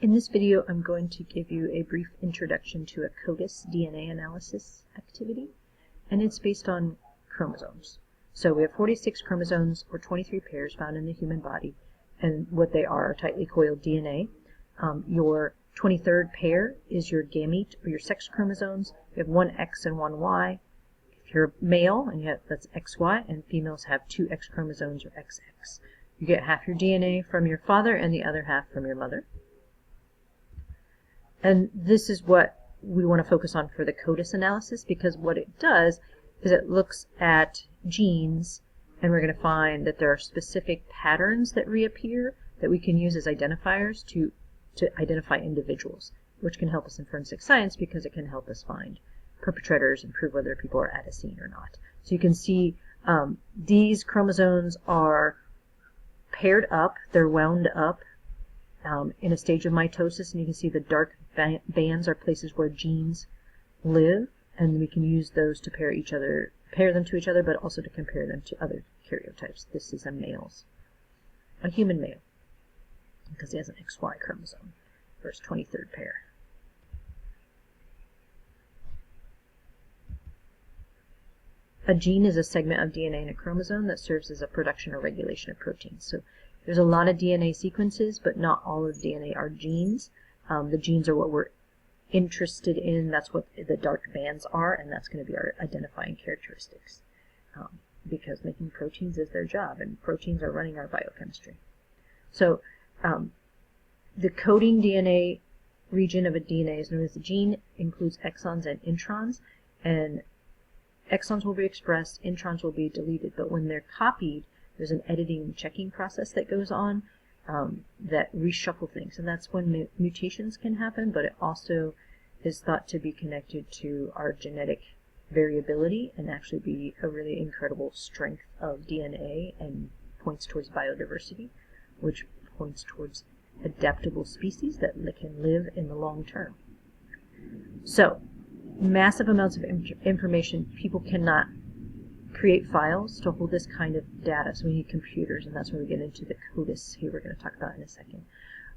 In this video, I'm going to give you a brief introduction to a CODIS DNA analysis activity, and it's based on chromosomes. So we have 46 chromosomes, or 23 pairs found in the human body, and what they are tightly coiled DNA. Your 23rd pair is your gamete, or your sex chromosomes. You have one X and one Y. If you're male, and that's XY, and females have two X chromosomes, or XX. You get half your DNA from your father and the other half from your mother. And this is what we want to focus on for the CODIS analysis, because what it does is it looks at genes, and we're going to find that there are specific patterns that reappear that we can use as identifiers to identify individuals, which can help us in forensic science because it can help us find perpetrators and prove whether people are at a scene or not. So you can see these chromosomes are paired up, they're wound up in a stage of mitosis, and you can see the dark bands are places where genes live, and we can use those to pair them to each other, but also to compare them to other karyotypes. This is a human male, because he has an XY chromosome for his 23rd pair. A gene is a segment of DNA in a chromosome that serves as a production or regulation of proteins. So there's a lot of DNA sequences, but not all of DNA are genes. The genes are what we're interested in. That's what the dark bands are, and that's going to be our identifying characteristics, because making proteins is their job, and proteins are running our biochemistry. So the coding DNA region of a DNA is known as the gene, includes exons and introns, and exons will be expressed, introns will be deleted, but when they're copied, there's an editing and checking process that goes on that reshuffle things, and that's when mutations can happen, but it also is thought to be connected to our genetic variability and actually be a really incredible strength of DNA and points towards biodiversity, which points towards adaptable species that can live in the long term. So, massive amounts of information. People cannot create files to hold this kind of data, so we need computers, and that's when we get into the CODIS here we're going to talk about in a second.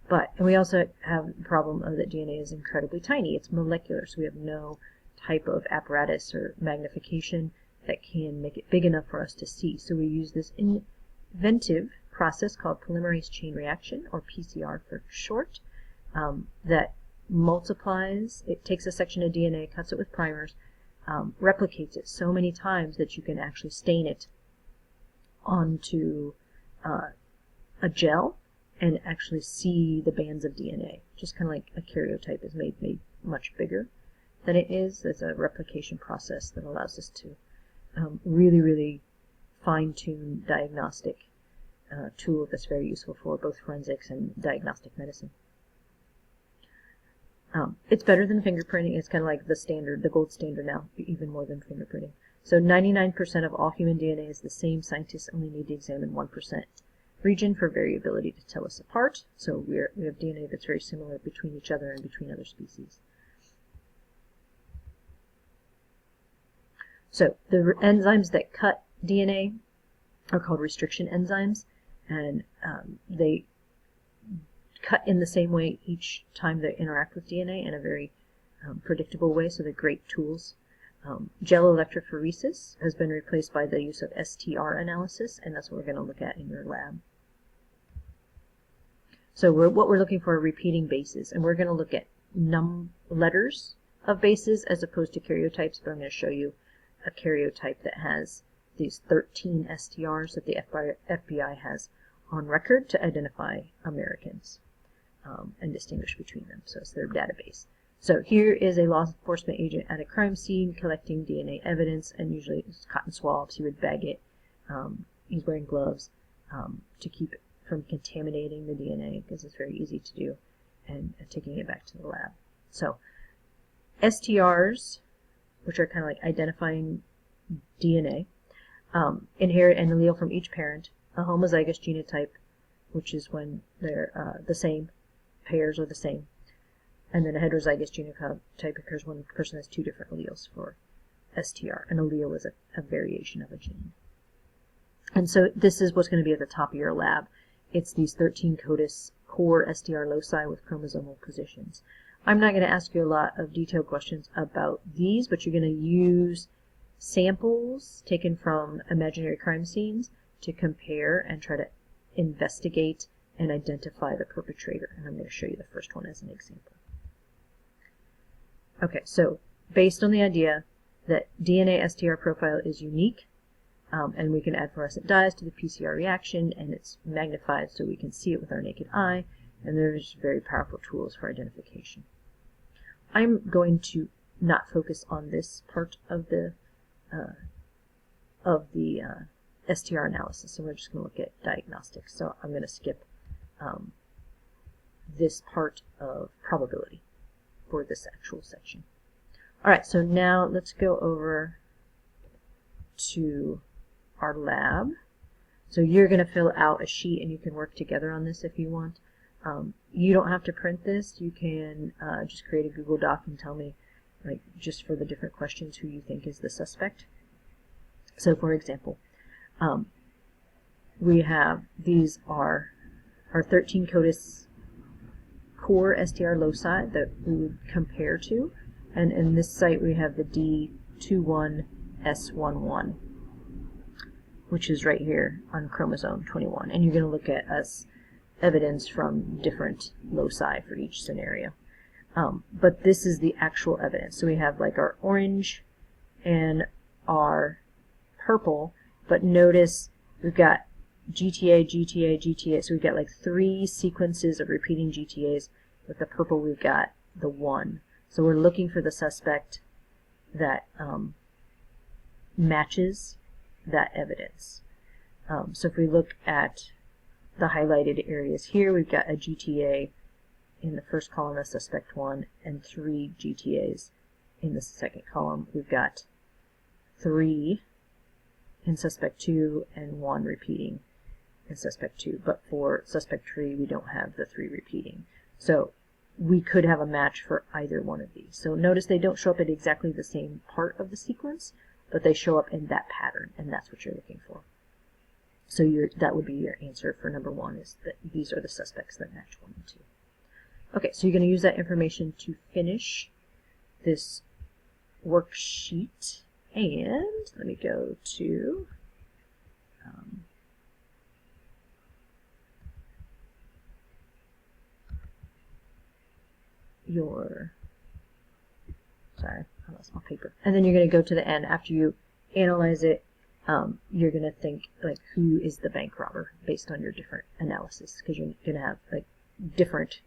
And we also have the problem of that DNA is incredibly tiny. It's molecular, so we have no type of apparatus or magnification that can make it big enough for us to see. So we use this inventive process called polymerase chain reaction, or PCR for short, that multiplies. It takes a section of DNA, cuts it with primers, replicates it so many times that you can actually stain it onto a gel and actually see the bands of DNA. Just kind of like a karyotype is made much bigger than it is. There's a replication process that allows us to really, really fine-tune diagnostic tool that's very useful for both forensics and diagnostic medicine. It's better than fingerprinting. It's kind of like the standard, the gold standard now, even more than fingerprinting. So 99% of all human DNA is the same. Scientists only need to examine 1% region for variability to tell us apart. So we have DNA that's very similar between each other and between other species. So the enzymes that cut DNA are called restriction enzymes, and they cut in the same way each time they interact with DNA in a very predictable way, so they're great tools. Gel electrophoresis has been replaced by the use of STR analysis, and that's what we're going to look at in your lab. So what we're looking for are repeating bases, and we're going to look at letters of bases as opposed to karyotypes, but I'm going to show you a karyotype that has these 13 STRs that the FBI has on record to identify Americans and distinguish between them. So it's their database. So here is a law enforcement agent at a crime scene collecting DNA evidence, and usually it's cotton swabs. He would bag it. He's wearing gloves to keep it from contaminating the DNA, because it's very easy to do, and taking it back to the lab. So STRs, which are kind of like identifying DNA, inherit an allele from each parent. A homozygous genotype, which is when they're the same, pairs are the same, and then a heterozygous genotype occurs when a person has two different alleles for STR. An allele is a variation of a gene. And so this is what's going to be at the top of your lab. It's these 13 CODIS core STR loci with chromosomal positions. I'm not going to ask you a lot of detailed questions about these, but you're going to use samples taken from imaginary crime scenes to compare and try to investigate and identify the perpetrator. And I'm going to show you the first one as an example. Okay, so based on the idea that DNA STR profile is unique, and we can add fluorescent dyes to the PCR reaction, and it's magnified so we can see it with our naked eye, and there's very powerful tools for identification. I'm going to not focus on this part of the STR analysis, so we're just going to look at diagnostics. So I'm going to skip this part of probability for this actual section. All right, so now let's go over to our lab. So you're going to fill out a sheet, and you can work together on this if you want. You don't have to print this. You can just create a Google Doc and tell me, like, just for the different questions, who you think is the suspect. So for example, we have, these are our 13 CODIS core STR loci that we would compare to, and in this site we have the D21S11, which is right here on chromosome 21, and you're going to look at evidence from different loci for each scenario. But this is the actual evidence. So we have like our orange and our purple, but notice we've got GTA, GTA, GTA, so we've got like 3 sequences of repeating GTAs. With the purple we've got the 1. So we're looking for the suspect that matches that evidence. So if we look at the highlighted areas here, we've got a GTA in the first column as suspect 1 and 3 GTAs in the second column. We've got 3 in suspect 2 and 1 repeating in suspect 2. But for suspect 3, we don't have the 3 repeating. So we could have a match for either one of these. So notice they don't show up at exactly the same part of the sequence, but they show up in that pattern, and that's what you're looking for. So that would be your answer for number 1, is that these are the suspects that match 1 and 2. Okay, so you're going to use that information to finish this worksheet, and let me go to sorry, I lost my paper. And then you're going to go to the end. After you analyze it, you're going to think, like, who is the bank robber based on your different analysis, because you're going to have like different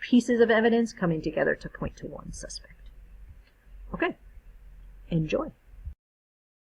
pieces of evidence coming together to point to one suspect. Okay, enjoy.